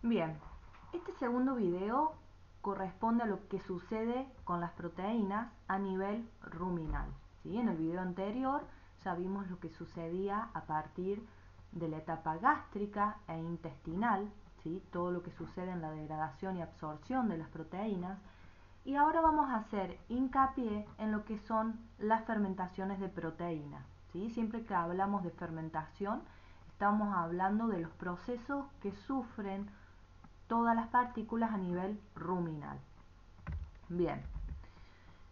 Bien, este segundo video corresponde a lo que sucede con las proteínas a nivel ruminal, ¿sí? En el video anterior ya vimos lo que sucedía a partir de la etapa gástrica e intestinal, ¿sí? Todo lo que sucede en la degradación y absorción de las proteínas. Y ahora vamos a hacer hincapié en lo que son las fermentaciones de proteínas, ¿sí? Siempre que hablamos de fermentación, estamos hablando de los procesos que sufren todas las partículas a nivel ruminal. Bien,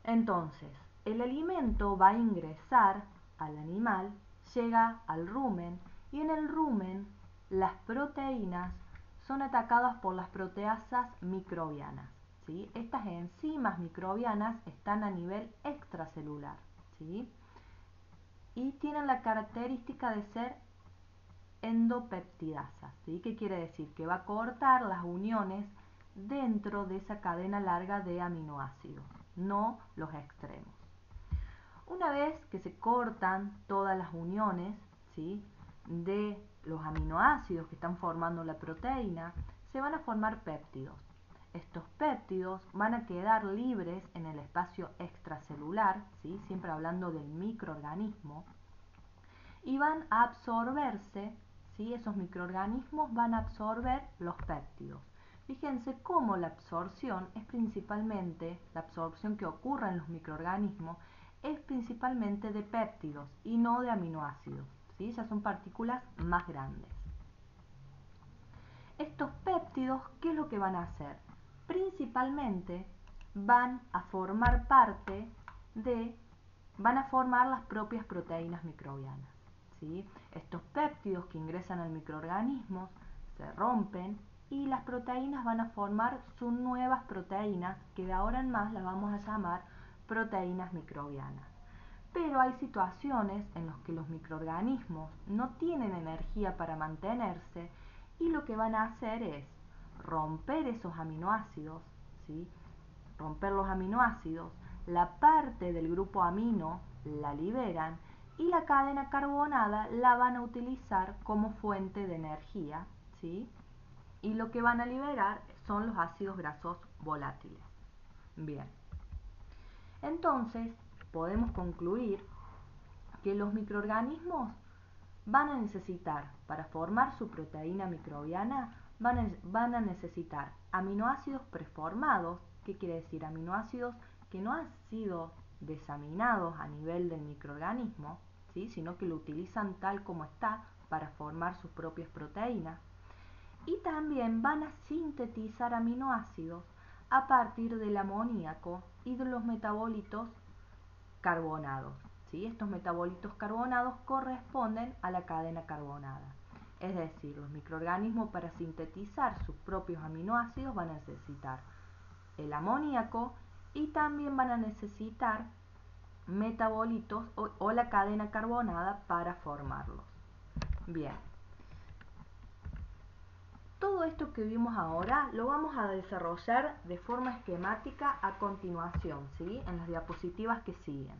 entonces, el alimento va a ingresar al animal, llega al rumen y en el rumen las proteínas son atacadas por las proteasas microbianas, ¿sí? Estas enzimas microbianas están a nivel extracelular, ¿sí? Y tienen la característica de ser endopeptidasa, ¿sí? ¿Qué quiere decir? Que va a cortar las uniones dentro de esa cadena larga de aminoácidos, no los extremos. Una vez que se cortan todas las uniones, ¿sí?, de los aminoácidos que están formando la proteína, se van a formar péptidos. Estos péptidos van a quedar libres en el espacio extracelular, ¿sí?, siempre hablando del microorganismo, y van a absorberse, ¿sí? Esos microorganismos van a absorber los péptidos. Fíjense cómo la absorción es principalmente, la absorción que ocurre en los microorganismos es principalmente de péptidos y no de aminoácidos, ¿sí? Ya son partículas más grandes. Estos péptidos, ¿qué es lo que van a hacer? Principalmente van a formar van a formar las propias proteínas microbianas, ¿sí? Estos péptidos que ingresan al microorganismo se rompen y las proteínas van a formar sus nuevas proteínas, que de ahora en más las vamos a llamar proteínas microbianas. Pero hay situaciones en las que los microorganismos no tienen energía para mantenerse y lo que van a hacer es romper esos aminoácidos, ¿sí? Romper los aminoácidos, la parte del grupo amino la liberan y la cadena carbonada la van a utilizar como fuente de energía, ¿sí? Y lo que van a liberar son los ácidos grasos volátiles. Bien, entonces podemos concluir que los microorganismos van a necesitar, para formar su proteína microbiana, van a necesitar aminoácidos preformados. ¿Qué quiere decir? Aminoácidos que no han sido desaminados a nivel del microorganismo, ¿sí?, sino que lo utilizan tal como está para formar sus propias proteínas. Y también van a sintetizar aminoácidos a partir del amoníaco y de los metabolitos carbonados, ¿sí? Estos metabolitos carbonados corresponden a la cadena carbonada. Es decir, los microorganismos para sintetizar sus propios aminoácidos van a necesitar el amoníaco y también van a necesitar metabolitos o la cadena carbonada para formarlos. Bien. Todo esto que vimos ahora lo vamos a desarrollar de forma esquemática a continuación, ¿sí?, en las diapositivas que siguen.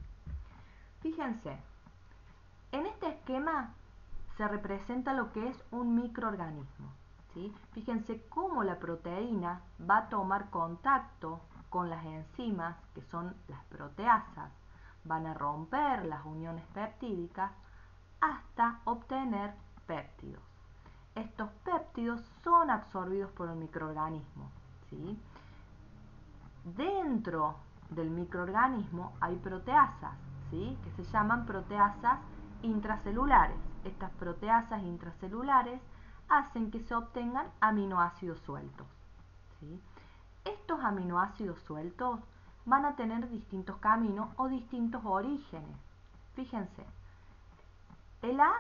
Fíjense, en este esquema se representa lo que es un microorganismo, ¿sí? Fíjense cómo la proteína va a tomar contacto con las enzimas, que son las proteasas, van a romper las uniones peptídicas hasta obtener péptidos. Estos péptidos son absorbidos por el microorganismo, ¿sí? Dentro del microorganismo hay proteasas, ¿sí?, que se llaman proteasas intracelulares. Estas proteasas intracelulares hacen que se obtengan aminoácidos sueltos, ¿sí? Estos aminoácidos sueltos van a tener distintos caminos o distintos orígenes. Fíjense, el A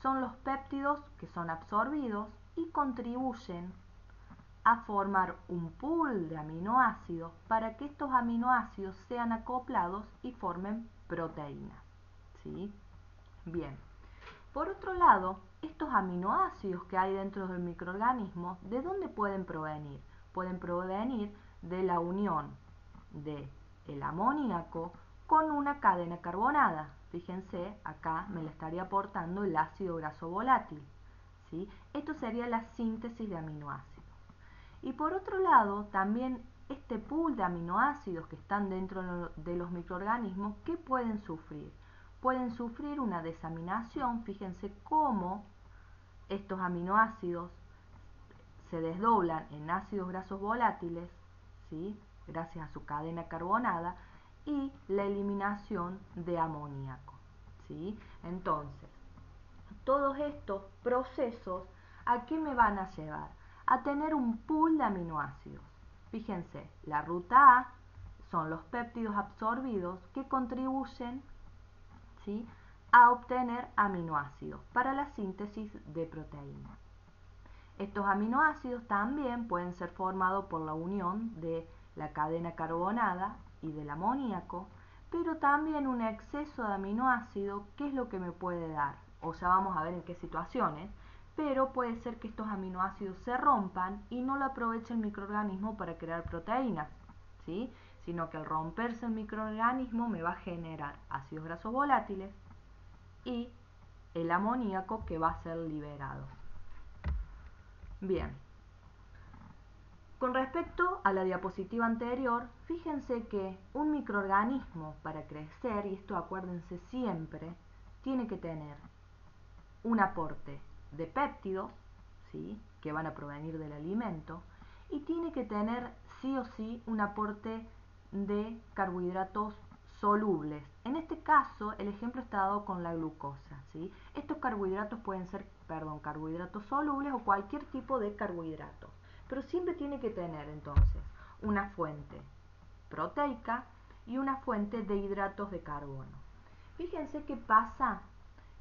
son los péptidos que son absorbidos y contribuyen a formar un pool de aminoácidos para que estos aminoácidos sean acoplados y formen proteínas, ¿sí? Bien, por otro lado, estos aminoácidos que hay dentro del microorganismo, ¿de dónde pueden provenir? Pueden provenir de la unión del amoníaco con una cadena carbonada. Fíjense, acá me la estaría aportando el ácido graso volátil, ¿sí? Esto sería la síntesis de aminoácidos. Y por otro lado, también este pool de aminoácidos que están dentro de los microorganismos, ¿qué pueden sufrir? Pueden sufrir una desaminación. Fíjense cómo estos aminoácidos se desdoblan en ácidos grasos volátiles, ¿sí?, gracias a su cadena carbonada, y la eliminación de amoníaco, ¿sí? Entonces, todos estos procesos, ¿a qué me van a llevar? A tener un pool de aminoácidos. Fíjense, la ruta A son los péptidos absorbidos que contribuyen, ¿sí?, a obtener aminoácidos para la síntesis de proteínas. Estos aminoácidos también pueden ser formados por la unión de la cadena carbonada y del amoníaco, pero también un exceso de aminoácido, ¿qué es lo que me puede dar? O ya vamos a ver en qué situaciones, pero puede ser que estos aminoácidos se rompan y no lo aproveche el microorganismo para crear proteínas, ¿sí?, sino que al romperse el microorganismo me va a generar ácidos grasos volátiles y el amoníaco que va a ser liberado. Bien, con respecto a la diapositiva anterior, fíjense que un microorganismo para crecer, y esto acuérdense siempre, tiene que tener un aporte de péptidos, ¿sí?, que van a provenir del alimento, y tiene que tener sí o sí un aporte de carbohidratos solubles. En este caso, el ejemplo está dado con la glucosa, ¿sí? Estos carbohidratos pueden ser, carbohidratos solubles o cualquier tipo de carbohidratos, pero siempre tiene que tener entonces una fuente proteica y una fuente de hidratos de carbono. Fíjense qué pasa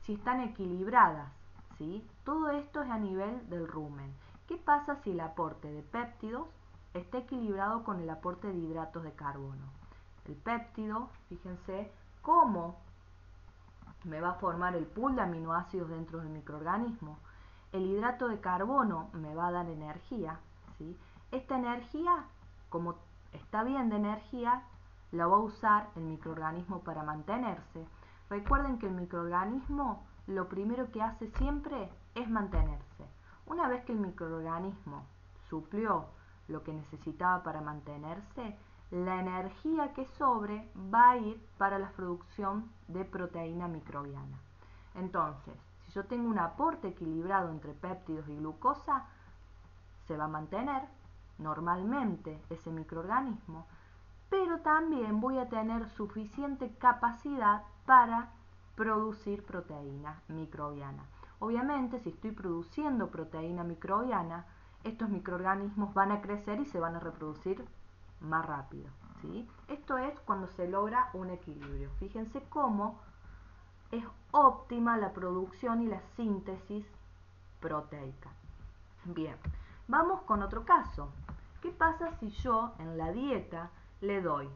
si están equilibradas, ¿sí? Todo esto es a nivel del rumen. ¿Qué pasa si el aporte de péptidos está equilibrado con el aporte de hidratos de carbono? El péptido, fíjense cómo me va a formar el pool de aminoácidos dentro del microorganismo. El hidrato de carbono me va a dar energía, ¿sí? Esta energía, como está bien de energía, la va a usar el microorganismo para mantenerse. Recuerden que el microorganismo lo primero que hace siempre es mantenerse. Una vez que el microorganismo suplió lo que necesitaba para mantenerse, la energía que sobre va a ir para la producción de proteína microbiana. Entonces, si yo tengo un aporte equilibrado entre péptidos y glucosa, se va a mantener normalmente ese microorganismo, pero también voy a tener suficiente capacidad para producir proteína microbiana. Obviamente, si estoy produciendo proteína microbiana, estos microorganismos van a crecer y se van a reproducir más rápido, ¿sí? Esto es cuando se logra un equilibrio. Fíjense cómo es óptima la producción y la síntesis proteica. Bien, vamos con otro caso. ¿Qué pasa si yo en la dieta le doy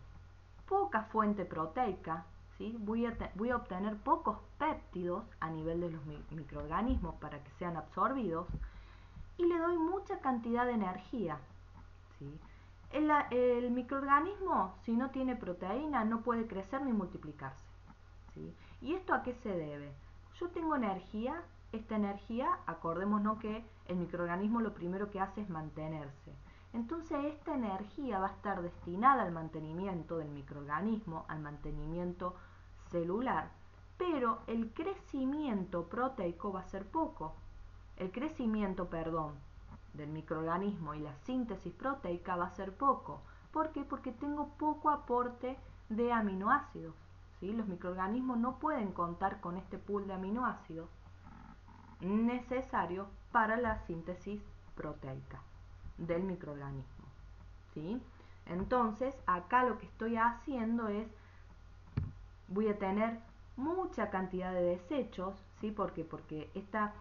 poca fuente proteica? ¿Sí? Voy a obtener pocos péptidos a nivel de los microorganismos para que sean absorbidos y le doy mucha cantidad de energía, ¿sí? El microorganismo, si no tiene proteína, no puede crecer ni multiplicarse, ¿sí? ¿Y esto a qué se debe? Yo tengo energía, esta energía, acordémonos que el microorganismo lo primero que hace es mantenerse. Entonces esta energía va a estar destinada al mantenimiento del microorganismo, al mantenimiento celular, pero el crecimiento proteico va a ser poco. El crecimiento, del microorganismo y la síntesis proteica va a ser poco. ¿Por qué? Porque tengo poco aporte de aminoácidos, ¿sí? Los microorganismos no pueden contar con este pool de aminoácidos necesario para la síntesis proteica del microorganismo, ¿sí? Entonces, acá lo que estoy haciendo es, voy a tener mucha cantidad de desechos, ¿sí? ¿Por qué? Porque esta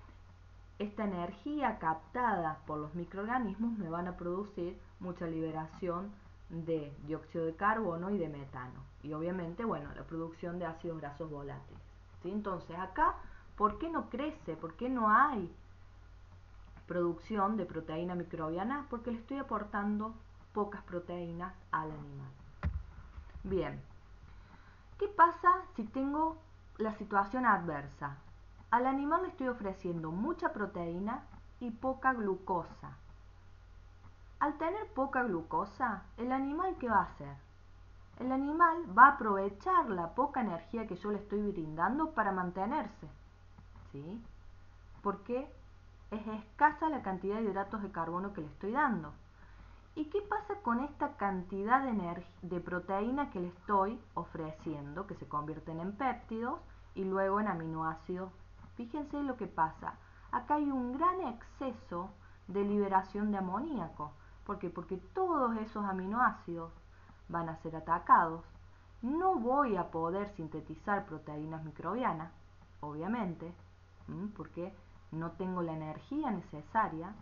energía captada por los microorganismos me van a producir mucha liberación de dióxido de carbono y de metano. Y obviamente, bueno, la producción de ácidos grasos volátiles, ¿sí? Entonces, acá, ¿por qué no crece? ¿Por qué no hay producción de proteína microbiana? Porque le estoy aportando pocas proteínas al animal. Bien, ¿qué pasa si tengo la situación adversa? Al animal le estoy ofreciendo mucha proteína y poca glucosa. al tener poca glucosa, ¿el animal qué va a hacer? El animal va a aprovechar la poca energía que yo le estoy brindando para mantenerse, ¿sí? Porque es escasa la cantidad de hidratos de carbono que le estoy dando. ¿Y qué pasa con esta cantidad de proteína que le estoy ofreciendo, que se convierten en péptidos y luego en aminoácidos? Fíjense lo que pasa. Acá hay un gran exceso de liberación de amoníaco. ¿Por qué? Porque todos esos aminoácidos van a ser atacados. No voy a poder sintetizar proteínas microbianas, obviamente, porque no tengo la energía necesaria.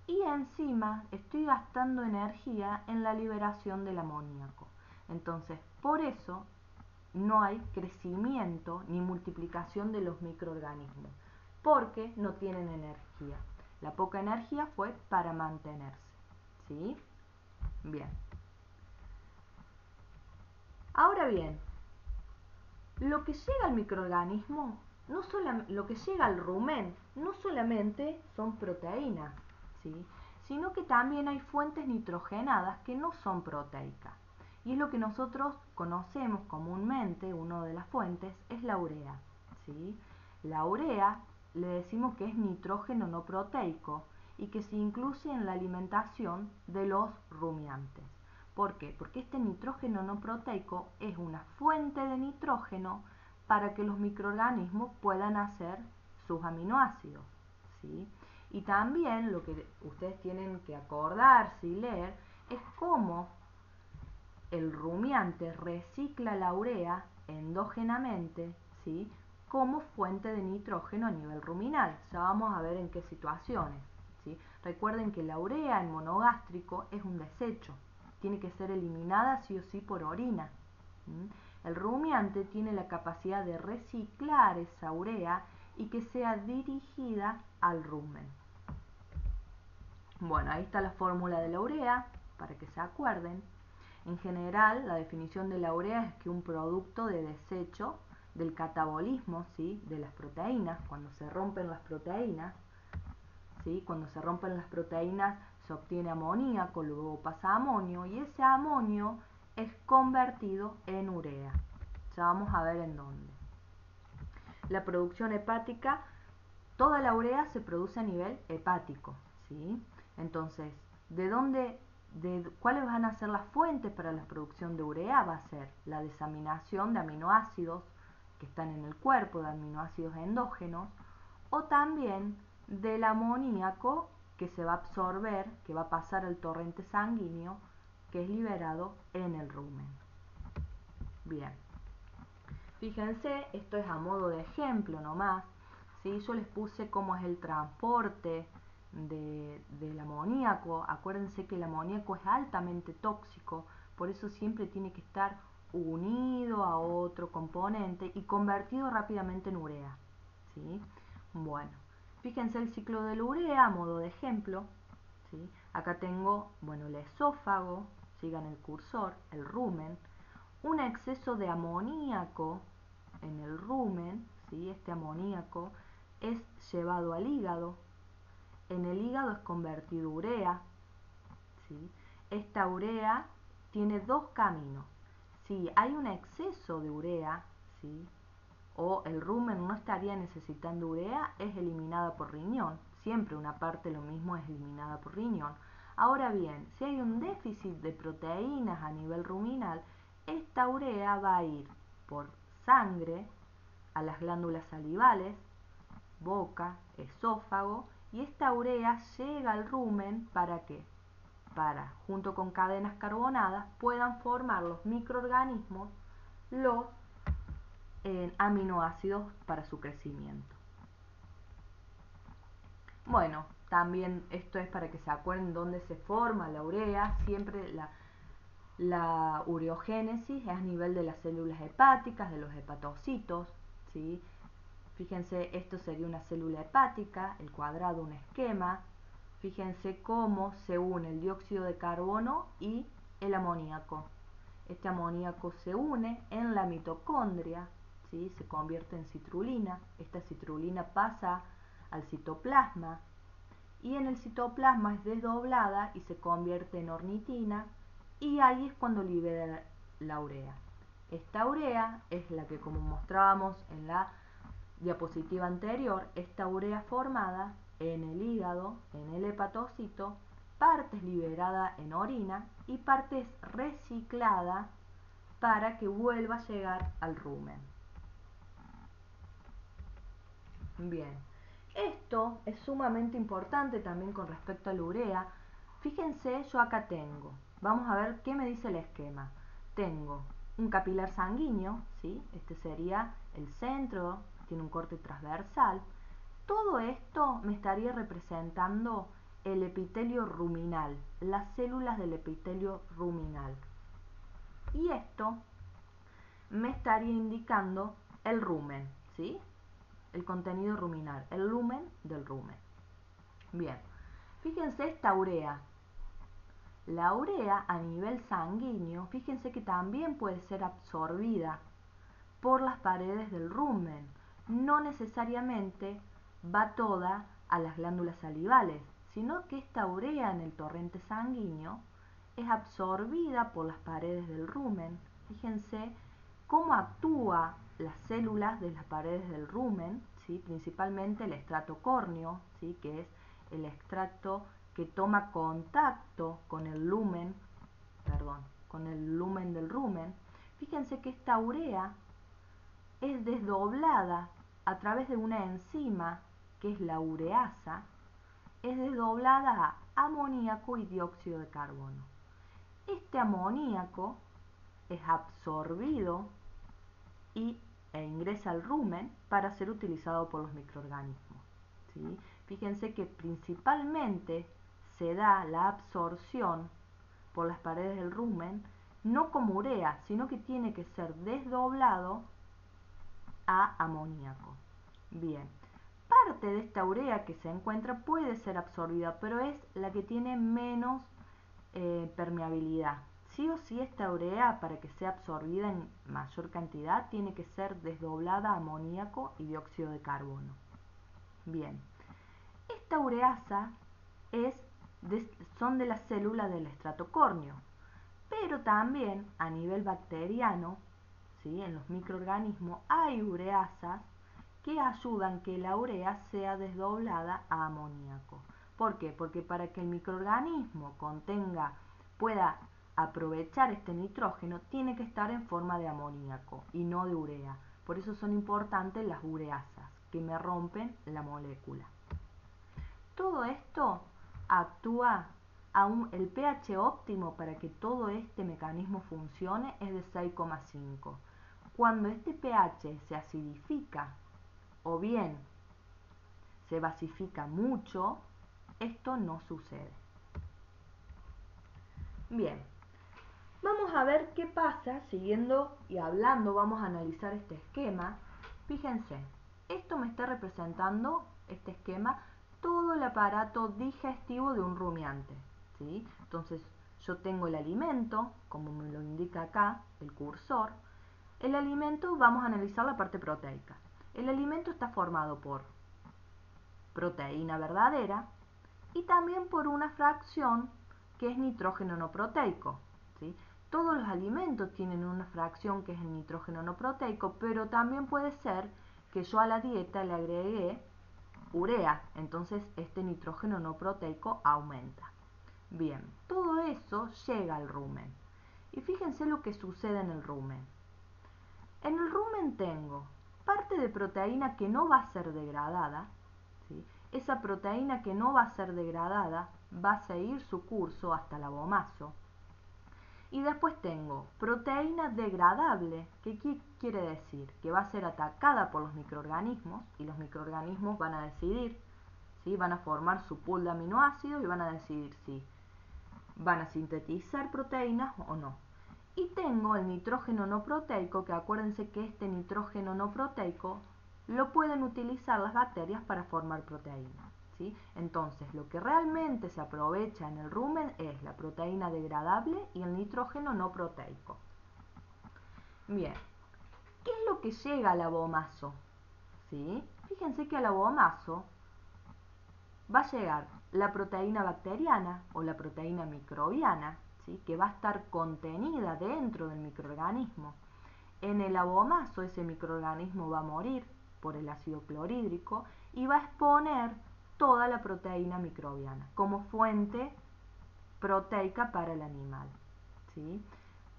Y encima estoy gastando energía en la liberación del amoníaco. Entonces, por eso no hay crecimiento ni multiplicación de los microorganismos, porque no tienen energía. La poca energía fue para mantenerse, ¿sí? Bien. Ahora bien, lo que llega al microorganismo, lo que llega al rumen, no solamente son proteínas, ¿sí? Sino que también hay fuentes nitrogenadas que no son proteicas. Y es lo que nosotros conocemos comúnmente, una de las fuentes, es la urea, ¿sí? La urea le decimos que es nitrógeno no proteico y que se incluye en la alimentación de los rumiantes. ¿Por qué? Porque este nitrógeno no proteico es una fuente de nitrógeno para que los microorganismos puedan hacer sus aminoácidos, ¿sí? Y también lo que ustedes tienen que acordarse y leer es cómo el rumiante recicla la urea endógenamente, ¿sí? Como fuente de nitrógeno a nivel ruminal. Ya vamos a ver en qué situaciones, ¿sí? Recuerden que la urea en monogástrico es un desecho, tiene que ser eliminada sí o sí por orina. El rumiante tiene la capacidad de reciclar esa urea y que sea dirigida al rumen. Bueno, ahí está la fórmula de la urea, para que se acuerden. En general, la definición de la urea es que un producto de desecho del catabolismo, ¿sí? De las proteínas, cuando se rompen las proteínas, ¿sí? Cuando se rompen las proteínas se obtiene amoníaco, luego pasa a amonio y ese amonio es convertido en urea. Ya vamos a ver en dónde. La producción hepática, toda la urea se produce a nivel hepático, ¿sí? Entonces, ¿cuáles van a ser las fuentes para la producción de urea? Va a ser la desaminación de aminoácidos que están en el cuerpo, de aminoácidos endógenos, o también del amoníaco que se va a absorber, que va a pasar al torrente sanguíneo, que es liberado en el rumen. Bien. Fíjense, esto es a modo de ejemplo nomás, ¿sí? Yo les puse cómo es el transporte del amoníaco. Acuérdense que el amoníaco es altamente tóxico, por eso siempre tiene que estar unido a otro componente y convertido rápidamente en urea, ¿sí? Bueno, fíjense el ciclo de la urea a modo de ejemplo, ¿sí? Acá tengo, bueno, el esófago, sigan el cursor, el rumen, un exceso de amoníaco en el rumen, ¿sí? Este amoníaco es llevado al hígado, en el hígado es convertido urea, ¿sí? Esta urea tiene dos caminos. Si hay un exceso de urea, ¿sí? O el rumen no estaría necesitando urea, es eliminada por riñón. Siempre una parte lo mismo es eliminada por riñón. Ahora bien, si hay un déficit de proteínas a nivel ruminal, esta urea va a ir por sangre a las glándulas salivales, boca, esófago, y esta urea llega al rumen ¿para qué? Para, junto con cadenas carbonadas, puedan formar los microorganismos los aminoácidos para su crecimiento. Bueno, también esto es para que se acuerden dónde se forma la urea. Siempre la ureogénesis es a nivel de las células hepáticas, de los hepatocitos, ¿sí? Fíjense, esto sería una célula hepática, el cuadrado un esquema. Fíjense cómo se une el dióxido de carbono y el amoníaco. Este amoníaco se une en la mitocondria, ¿sí? Se convierte en citrulina. Esta citrulina pasa al citoplasma y en el citoplasma es desdoblada y se convierte en ornitina, y ahí es cuando libera la urea. Esta urea es la que, como mostrábamos en la diapositiva anterior, esta urea formada en el hígado, en el hepatocito, parte es liberada en orina y parte es reciclada para que vuelva a llegar al rumen. Bien, esto es sumamente importante también con respecto a la urea. Fíjense, yo acá tengo, vamos a ver qué me dice el esquema. Tengo un capilar sanguíneo, ¿sí? Este sería el centro, tiene un corte transversal. Todo esto me estaría representando el epitelio ruminal, las células del epitelio ruminal. Y esto me estaría indicando el rumen, ¿sí? El contenido ruminal, el lumen del rumen. Bien, fíjense esta urea. La urea a nivel sanguíneo, fíjense que también puede ser absorbida por las paredes del rumen. No necesariamente va toda a las glándulas salivales, sino que esta urea en el torrente sanguíneo es absorbida por las paredes del rumen. Fíjense cómo actúa las células de las paredes del rumen, ¿sí? Principalmente el estrato córneo, ¿sí? Que es el extracto que toma contacto con el lumen, con el lumen del rumen. Fíjense que esta urea es desdoblada a través de una enzima que es la ureasa, es desdoblada a amoníaco y dióxido de carbono. Este amoníaco es absorbido e ingresa al rumen para ser utilizado por los microorganismos, ¿sí? Fíjense que principalmente se da la absorción por las paredes del rumen, no como urea, sino que tiene que ser desdoblado a amoníaco. Bien, parte de esta urea que se encuentra puede ser absorbida, pero es la que tiene menos permeabilidad. Sí o sí esta urea, para que sea absorbida en mayor cantidad, tiene que ser desdoblada a amoníaco y dióxido de carbono. Bien, esta ureasa son de las células del estrato córneo, pero también a nivel bacteriano, ¿sí? En los microorganismos hay ureasas que ayudan que la urea sea desdoblada a amoníaco. ¿Por qué? Porque para que el microorganismo pueda aprovechar este nitrógeno, tiene que estar en forma de amoníaco y no de urea. Por eso son importantes las ureasas, que me rompen la molécula. Todo esto actúa el pH óptimo para que todo este mecanismo funcione es de 6,5. Cuando este pH se acidifica o bien se basifica mucho, esto no sucede. Bien, vamos a ver qué pasa, siguiendo y hablando, vamos a analizar este esquema. Fíjense, esto me está representando, este esquema, todo el aparato digestivo de un rumiante, ¿sí? Entonces, yo tengo el alimento, como me lo indica acá el cursor. El alimento, vamos a analizar la parte proteica. El alimento está formado por proteína verdadera y también por una fracción que es nitrógeno no proteico, ¿sí? Todos los alimentos tienen una fracción que es el nitrógeno no proteico, pero también puede ser que yo a la dieta le agregué urea, entonces este nitrógeno no proteico aumenta. Bien, todo eso llega al rumen. Y fíjense lo que sucede en el rumen. En el rumen tengo parte de proteína que no va a ser degradada, ¿sí? Esa proteína que no va a ser degradada va a seguir su curso hasta el abomaso. Y después tengo proteína degradable, que ¿qué quiere decir? Que va a ser atacada por los microorganismos y los microorganismos van a decidir, ¿sí? Van a formar su pool de aminoácidos y van a decidir si van a sintetizar proteínas o no. Y tengo el nitrógeno no proteico, que acuérdense que este nitrógeno no proteico lo pueden utilizar las bacterias para formar proteínas, ¿sí? Entonces, lo que realmente se aprovecha en el rumen es la proteína degradable y el nitrógeno no proteico. Bien, ¿qué es lo que llega al abomaso? ¿Sí? Fíjense que al abomaso va a llegar la proteína bacteriana o la proteína microbiana, ¿sí? Que va a estar contenida dentro del microorganismo. En el abomazo ese microorganismo va a morir por el ácido clorhídrico y va a exponer toda la proteína microbiana como fuente proteica para el animal, ¿sí?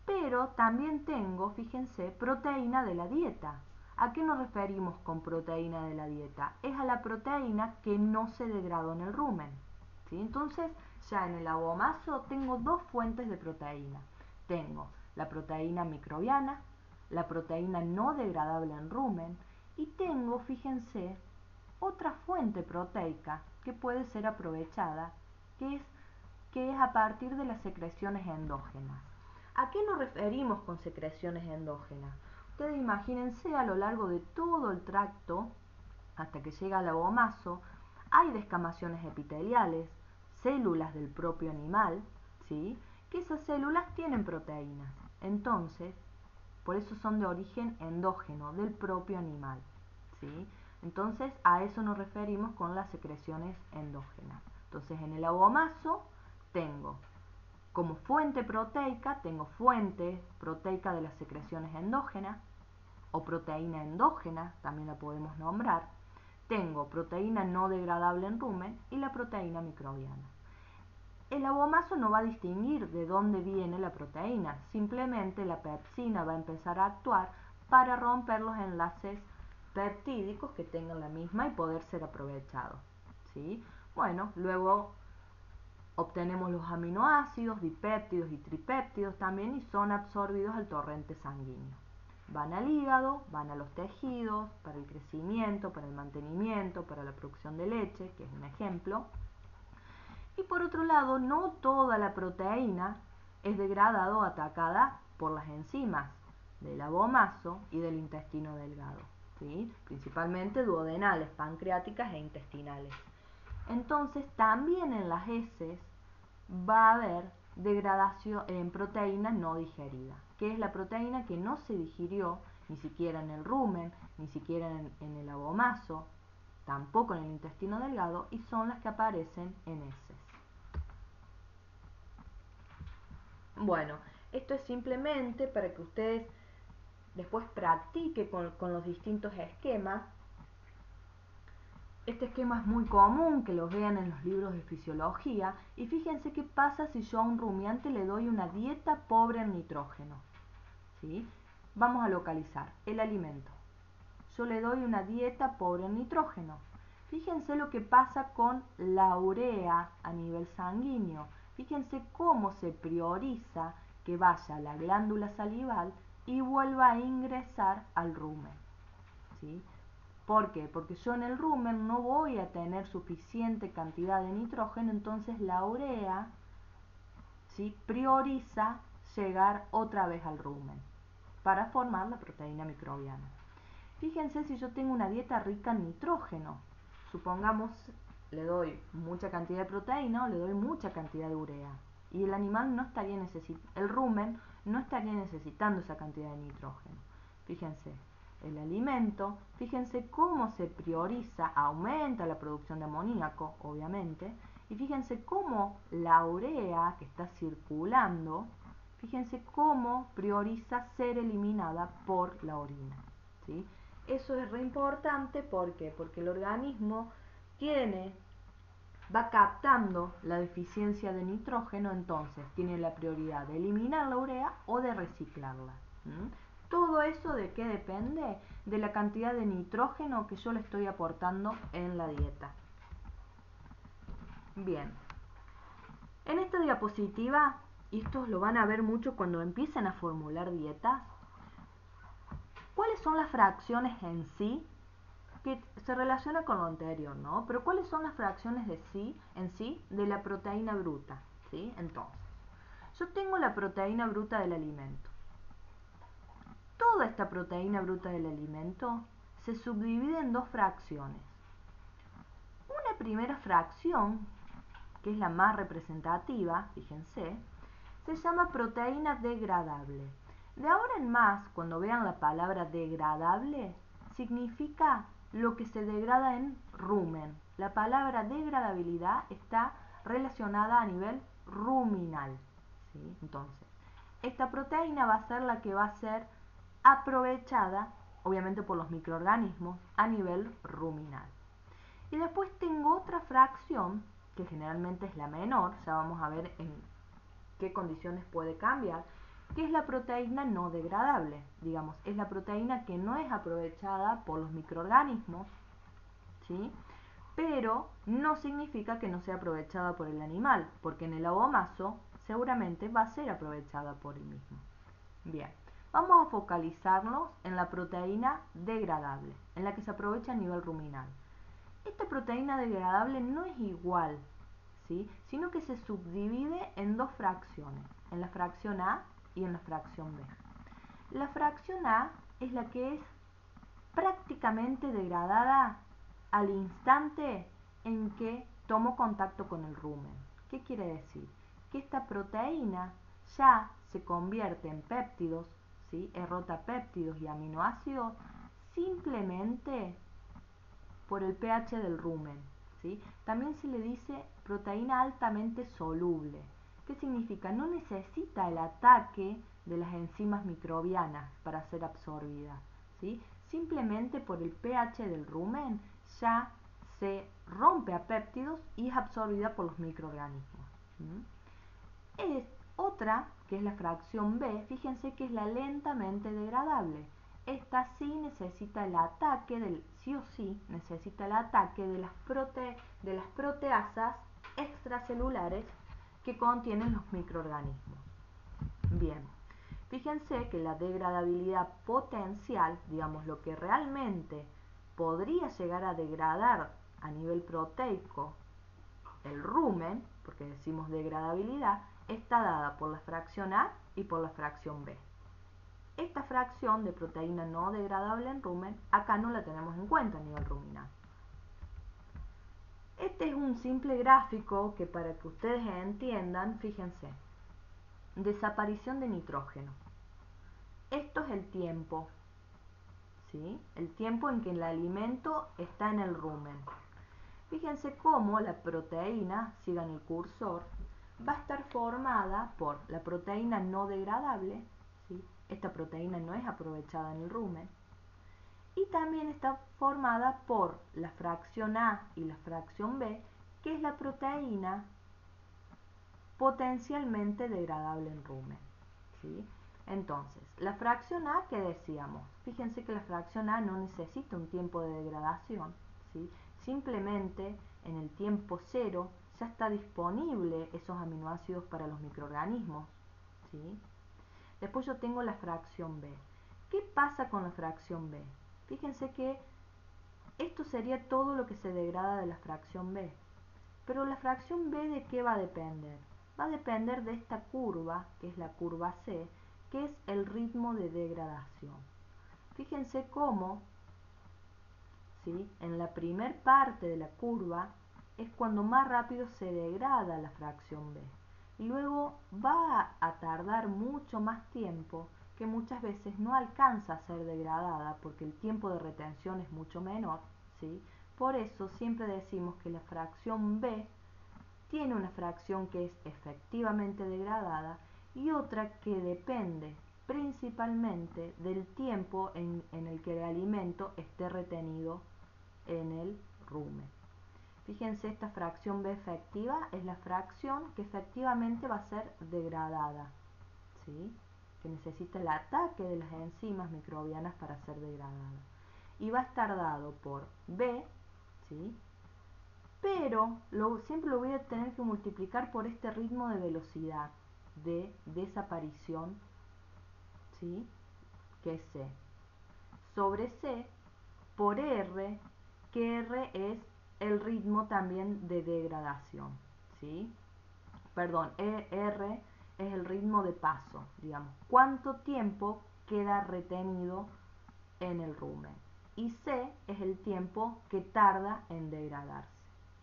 Pero también tengo, fíjense, proteína de la dieta. ¿A qué nos referimos con proteína de la dieta? Es a la proteína que no se degradó en el rumen, ¿sí? Entonces, ya en el abomazo tengo dos fuentes de proteína. Tengo la proteína microbiana, la proteína no degradable en rumen, y tengo, fíjense, otra fuente proteica que puede ser aprovechada, que es a partir de las secreciones endógenas. ¿A qué nos referimos con secreciones endógenas? Ustedes imagínense a lo largo de todo el tracto, hasta que llega al abomazo, hay descamaciones epiteliales, células del propio animal, ¿sí? Que esas células tienen proteínas. Entonces, por eso son de origen endógeno, del propio animal, ¿sí? Entonces, a eso nos referimos con las secreciones endógenas. Entonces, en el abomazo tengo como fuente proteica, tengo fuente proteica de las secreciones endógenas, o proteína endógena, también la podemos nombrar. Tengo proteína no degradable en rumen y la proteína microbiana. El abomazo no va a distinguir de dónde viene la proteína, simplemente la pepsina va a empezar a actuar para romper los enlaces peptídicos que tengan la misma y poder ser aprovechados, ¿sí? Bueno, luego obtenemos los aminoácidos, dipéptidos y tripéptidos también, y son absorbidos al torrente sanguíneo. Van al hígado, van a los tejidos, para el crecimiento, para el mantenimiento, para la producción de leche, que es un ejemplo. Y por otro lado, no toda la proteína es degradada o atacada por las enzimas del abomazo y del intestino delgado, ¿sí? Principalmente duodenales, pancreáticas e intestinales. Entonces, también en las heces va a haber degradación en proteína no digerida, que es la proteína que no se digirió ni siquiera en el rumen, ni siquiera en el abomazo, tampoco en el intestino delgado, y son las que aparecen en heces. Bueno, esto es simplemente para que ustedes después practiquen con los distintos esquemas. Este esquema es muy común que lo vean en los libros de fisiología, y fíjense qué pasa si yo a un rumiante le doy una dieta pobre en nitrógeno, ¿sí? Vamos a localizar el alimento. Yo le doy una dieta pobre en nitrógeno. Fíjense lo que pasa con la urea a nivel sanguíneo. Fíjense cómo se prioriza que vaya a la glándula salival y vuelva a ingresar al rumen, ¿sí? ¿Por qué? Porque yo en el rumen no voy a tener suficiente cantidad de nitrógeno, entonces la urea, ¿sí?, prioriza llegar otra vez al rumen para formar la proteína microbiana. Fíjense si yo tengo una dieta rica en nitrógeno, supongamos le doy mucha cantidad de proteína o le doy mucha cantidad de urea, y el animal no estaría el rumen no estaría necesitando esa cantidad de nitrógeno. Fíjense, el alimento, fíjense cómo se prioriza, aumenta la producción de amoníaco, obviamente, y fíjense cómo la urea que está circulando, fíjense cómo prioriza ser eliminada por la orina, ¿sí? Eso es re importante, ¿por qué? Porque el organismo va captando la deficiencia de nitrógeno, entonces tiene la prioridad de eliminar la urea o de reciclarla. Todo eso ¿de qué depende? De la cantidad de nitrógeno que yo le estoy aportando en la dieta. Bien, en esta diapositiva, y esto lo van a ver mucho cuando empiecen a formular dietas, ¿cuáles son las fracciones en sí? Que se relaciona con lo anterior, ¿no? Pero ¿cuáles son las fracciones en sí de la proteína bruta? ¿Sí? Entonces, yo tengo la proteína bruta del alimento. Toda esta proteína bruta del alimento se subdivide en dos fracciones. Una primera fracción, que es la más representativa, fíjense, se llama proteína degradable. De ahora en más, cuando vean la palabra degradable, significa lo que se degrada en rumen, La palabra degradabilidad está relacionada a nivel ruminal, ¿sí? Entonces, esta proteína va a ser la que va a ser aprovechada, obviamente por los microorganismos, a nivel ruminal. Y después tengo otra fracción, que generalmente es la menor, ya vamos a ver en qué condiciones puede cambiar, que es la proteína no degradable. Digamos, es la proteína que no es aprovechada por los microorganismos, ¿sí? Pero no significa que no sea aprovechada por el animal, porque en el abomazo seguramente va a ser aprovechada por él mismo. Bien, vamos a focalizarnos en la proteína degradable, en la que se aprovecha a nivel ruminal. Esta proteína degradable no es igual, ¿sí? Sino que se subdivide en dos fracciones, en la fracción A y en la fracción B. La fracción A es la que es prácticamente degradada al instante en que tomo contacto con el rumen. ¿Qué quiere decir? Que esta proteína ya se convierte en péptidos, ¿sí? Es rotapéptidos y aminoácidos simplemente por el pH del rumen, ¿sí? También se le dice proteína altamente soluble. ¿Qué significa? No necesita el ataque de las enzimas microbianas para ser absorbida, ¿sí? Simplemente por el pH del rumen ya se rompe a péptidos y es absorbida por los microorganismos. Es otra, que es la fracción B, fíjense que es la lentamente degradable. Esta sí necesita el ataque sí o sí necesita el ataque de las proteasas extracelulares que contienen los microorganismos. Bien, fíjense que la degradabilidad potencial, digamos lo que realmente podría llegar a degradar a nivel proteico el rumen, porque decimos degradabilidad, está dada por la fracción A y por la fracción B. Esta fracción de proteína no degradable en rumen, acá no la tenemos en cuenta a nivel ruminal. Este es un simple gráfico que para que ustedes entiendan, fíjense, desaparición de nitrógeno. Esto es el tiempo, ¿sí? El tiempo en que el alimento está en el rumen. Fíjense cómo la proteína, sigan el cursor, va a estar formada por la proteína no degradable, ¿sí? Esta proteína no es aprovechada en el rumen, y también está formada por la fracción A y la fracción B, que es la proteína potencialmente degradable en rumen, ¿sí? Entonces, la fracción A, ¿qué decíamos? Fíjense que la fracción A no necesita un tiempo de degradación, ¿sí? Simplemente en el tiempo cero ya está disponible esos aminoácidos para los microorganismos, ¿sí? Después yo tengo la fracción B. ¿Qué pasa con la fracción B? Fíjense que esto sería todo lo que se degrada de la fracción B. Pero la fracción B, ¿de qué va a depender? Va a depender de esta curva, que es la curva C, que es el ritmo de degradación. Fíjense cómo, ¿sí? En la primer parte de la curva es cuando más rápido se degrada la fracción B. Y luego va a tardar mucho más tiempo, que muchas veces no alcanza a ser degradada porque el tiempo de retención es mucho menor, ¿sí? Por eso siempre decimos que la fracción B tiene una fracción que es efectivamente degradada y otra que depende principalmente del tiempo en el que el alimento esté retenido en el rumen. Fíjense, esta fracción B efectiva es la fracción que efectivamente va a ser degradada, ¿sí? Que necesita el ataque de las enzimas microbianas para ser degradada. Y va a estar dado por B, ¿sí? Pero siempre lo voy a tener que multiplicar por este ritmo de velocidad de desaparición, ¿sí? Que es C. Sobre C por R, que R es el ritmo también de degradación, ¿sí? Perdón, R es el ritmo de paso, digamos, cuánto tiempo queda retenido en el rumen. Y C es el tiempo que tarda en degradarse,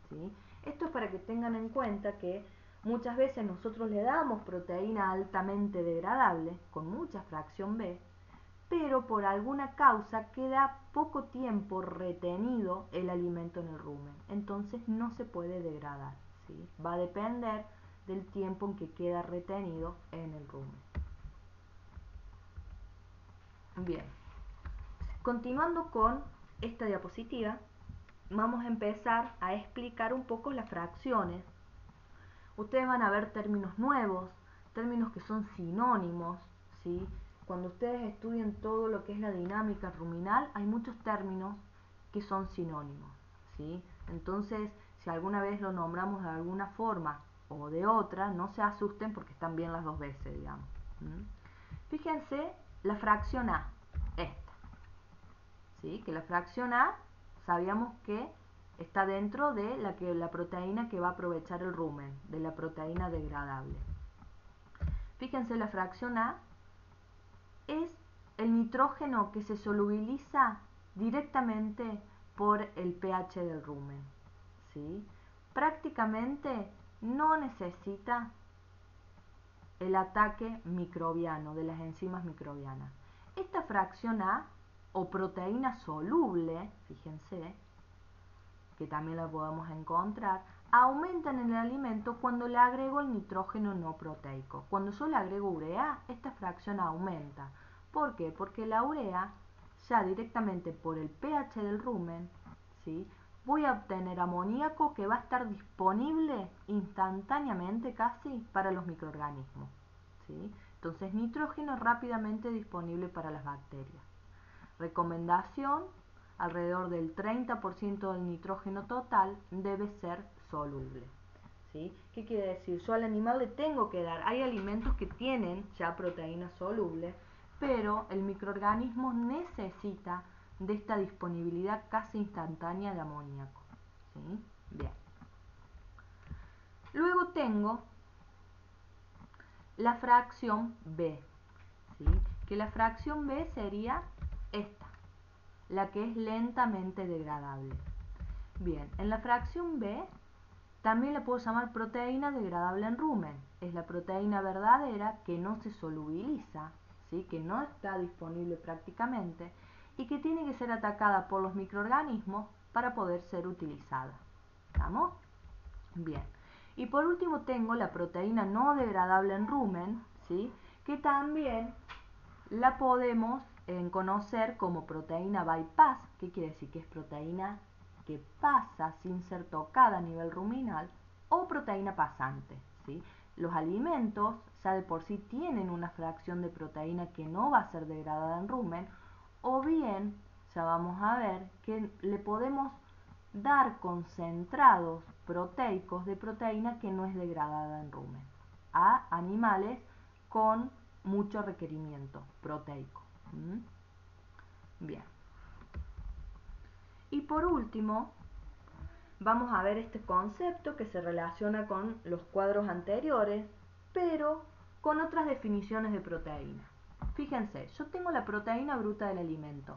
¿sí? Esto es para que tengan en cuenta que muchas veces nosotros le damos proteína altamente degradable, con mucha fracción B, pero por alguna causa queda poco tiempo retenido el alimento en el rumen, entonces no se puede degradar, ¿sí? Va a depender del tiempo en que queda retenido en el rumen. Bien, continuando con esta diapositiva, vamos a empezar a explicar un poco las fracciones. Ustedes van a ver términos nuevos, términos que son sinónimos, ¿sí? Cuando ustedes estudien todo lo que es la dinámica ruminal, hay muchos términos que son sinónimos, ¿sí? Entonces, si alguna vez lo nombramos de alguna forma o de otra, no se asusten porque están bien las dos veces, digamos. Fíjense la fracción A, esta, ¿sí? Que la fracción A sabíamos que está dentro de la proteína que va a aprovechar el rumen, de la proteína degradable. Fíjense, la fracción A es el nitrógeno que se solubiliza directamente por el pH del rumen, ¿sí? Prácticamente no necesita el ataque microbiano de las enzimas microbianas. Esta fracción A, o proteína soluble, fíjense, que también la podemos encontrar, aumentan en el alimento cuando le agrego el nitrógeno no proteico. Cuando yo le agrego urea, esta fracción aumenta. ¿Por qué? Porque la urea, ya directamente por el pH del rumen, ¿sí? Voy a obtener amoníaco que va a estar disponible instantáneamente casi para los microorganismos, ¿sí? Entonces nitrógeno rápidamente disponible para las bacterias. Recomendación: alrededor del 30% del nitrógeno total debe ser soluble, ¿sí? ¿Qué quiere decir? Yo al animal le tengo que dar, hay alimentos que tienen ya proteína soluble, pero el microorganismo necesita de esta disponibilidad casi instantánea de amoníaco, ¿sí? Bien. Luego tengo la fracción B, ¿sí? Que la fracción B sería esta, la que es lentamente degradable. Bien, en la fracción B también la puedo llamar proteína degradable en rumen. Es la proteína verdadera que no se solubiliza, ¿sí? Que no está disponible prácticamente y que tiene que ser atacada por los microorganismos para poder ser utilizada. ¿Estamos? Bien. Y por último tengo la proteína no degradable en rumen, ¿sí? Que también la podemos conocer como proteína bypass. ¿Qué quiere decir? Que es proteína que pasa sin ser tocada a nivel ruminal, o proteína pasante, ¿sí? Los alimentos ya de por sí tienen una fracción de proteína que no va a ser degradada en rumen, o bien ya vamos a ver que le podemos dar concentrados proteicos de proteína que no es degradada en rumen a animales con mucho requerimiento proteico. Bien. Y por último, vamos a ver este concepto que se relaciona con los cuadros anteriores, pero con otras definiciones de proteína. Fíjense, yo tengo la proteína bruta del alimento,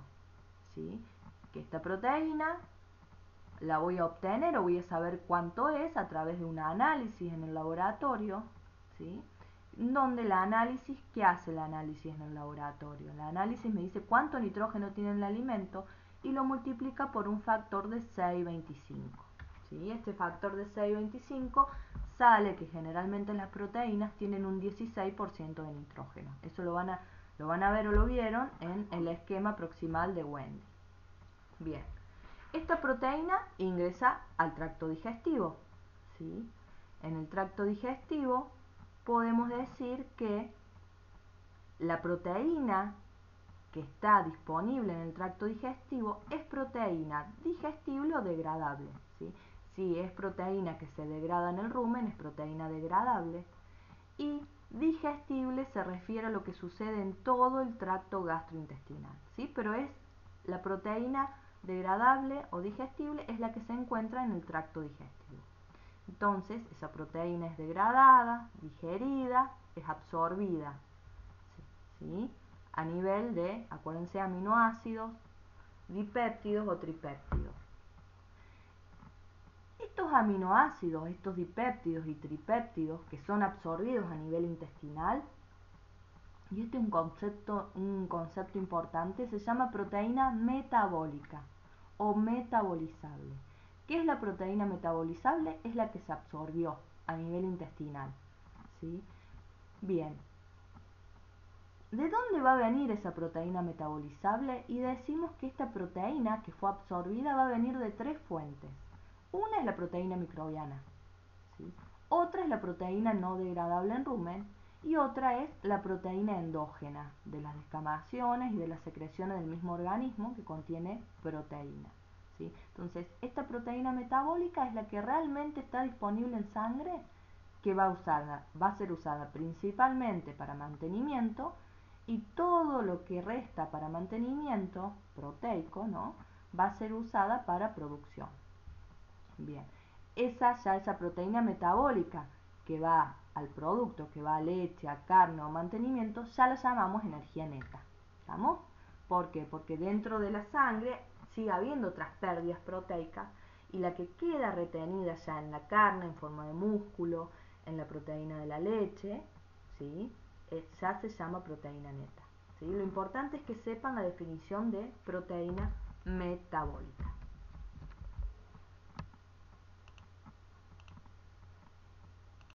¿sí? Que esta proteína la voy a obtener o voy a saber cuánto es a través de un análisis en el laboratorio, ¿sí? Donde el análisis, ¿qué hace el análisis en el laboratorio? El análisis me dice cuánto nitrógeno tiene el alimento y lo multiplica por un factor de 6,25. ¿Sí? Este factor de 6,25 sale que generalmente las proteínas tienen un 16% de nitrógeno. Eso lo van a ver o lo vieron en el esquema proximal de Wendy. Bien. Esta proteína ingresa al tracto digestivo, ¿sí? En el tracto digestivo podemos decir que la proteína que está disponible en el tracto digestivo es proteína digestible o degradable, ¿sí? Si es proteína que se degrada en el rumen, es proteína degradable, y digestible se refiere a lo que sucede en todo el tracto gastrointestinal, ¿sí? Pero es la proteína degradable o digestible es la que se encuentra en el tracto digestivo. Entonces, esa proteína es degradada, digerida, es absorbida, ¿sí? A nivel de, acuérdense, aminoácidos, dipéptidos o tripéptidos. Estos aminoácidos, estos dipéptidos y tripéptidos que son absorbidos a nivel intestinal, y este es un concepto importante, se llama proteína metabólica o metabolizable. ¿Qué es la proteína metabolizable? Es la que se absorbió a nivel intestinal, ¿sí? Bien, ¿de dónde va a venir esa proteína metabolizable? Y decimos que esta proteína que fue absorbida va a venir de tres fuentes. Una es la proteína microbiana, ¿sí? Otra es la proteína no degradable en rumen y otra es la proteína endógena de las descamaciones y de las secreciones del mismo organismo que contiene proteína, ¿sí? Entonces, esta proteína metabólica es la que realmente está disponible en sangre, que va a ser usada principalmente para mantenimiento, y todo lo que resta para mantenimiento proteico, ¿no?, va a ser usada para producción. Bien, esa proteína metabólica que va al producto, que va a leche, a carne o mantenimiento, ya la llamamos energía neta. ¿Estamos? ¿Por qué? Porque dentro de la sangre sigue habiendo otras pérdidas proteicas y la que queda retenida ya en la carne en forma de músculo, en la proteína de la leche, ¿sí?, ya se llama proteína neta, ¿sí? Lo importante es que sepan la definición de proteína metabólica.